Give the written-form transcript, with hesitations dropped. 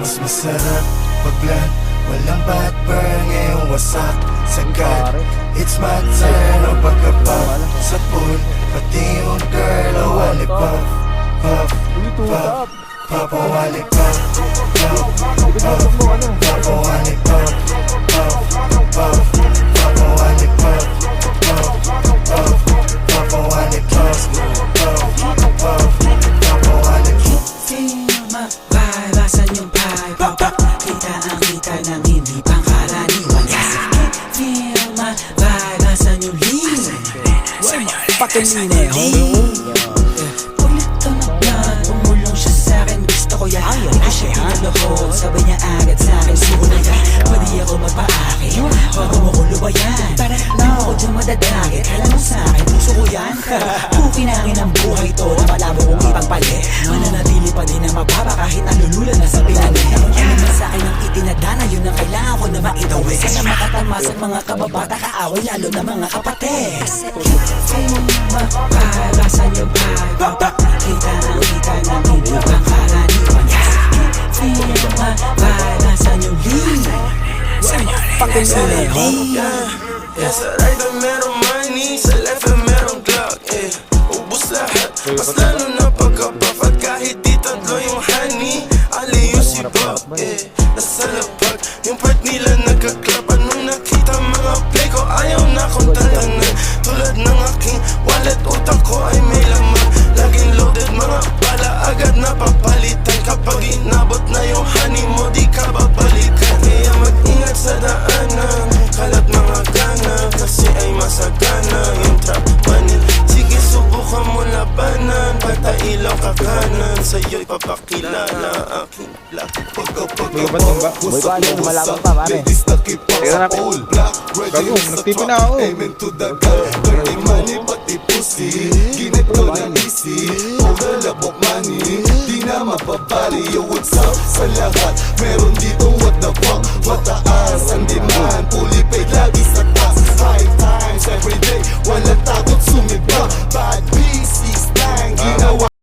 Mas masarap paglan, walang bad burn, ngayong wasak sagad. It's my turn, o pagkapag sa pool, pati yung girl, o walipop, pop, pop, pop, o walipop, pop, pop, pop, o walipop, pop, pop, pop, o walipop, pop, pop, pop, o walipop, pop, pop, pop, o walipop. Feel my vibe, asan yung vibe? Kita ang kita ng hindi pangkaraniwan. Feel my vibe, asan yung lean? Fucking lean eh, homie. Ulit ka na plan, umulong siya sa'kin, gusto ko yan. Di ko siya pinalohold, sabay niya agad sa'kin. Sulat ka, pwede ako magpa-akin, bago mo ko lubayan. Di mo ko dyan madadagit, alam mo sa'kin, puso ko yan. Kukinangin ang buhay to, na malabo kong ipagpalit. Mananatili pa din na mababa kahit nalululan na sa pinali. Ano man sa'kin ang itinadana, yun ang kailangan ko na maitawid. Sana makatamas ang mga kababata, kaaway lalo na mga kapatid. Feel my vibe, asan yung vibe? Kita ang kita ng hindi pangkaraniwan. Feel my vibe, asan yung lean? Fucking lean eh, homie. Sa right na merong money, sa left na merong Glock, ubus lahat, mas lalo na pagkapuff. At kahit di tatlo yung honey, ali yung si Bob, nasa lapag. Yung part nila nagka-clap, anong nakita mga play ko, ayaw na akong talanan. Tulad ng aking wallet, utak ko ay may laman. Laging loaded, mga bala agad na papalitan. Kapag inabot na yung honey mo, di ka babalikan. Kaya mag-ingat sa daanan, kalat mga gana, kasi ay masagana yung trap money. Sige, subukan mo labanan, bata ilaw ka kanan, sa'yo'y papakilala aking black. Ladies na keep up all black, ready sa trap, aiming to the gun. Dirty money, pati pussy, ginit ko na easy, puro labok money, di na mapapali. Yo, what's up sa lahat, meron dito what the fuck, mataas ang demand, fully paid lagi sa taas. 5 times every day, walang takot sumibak, bad busy slang, ginawa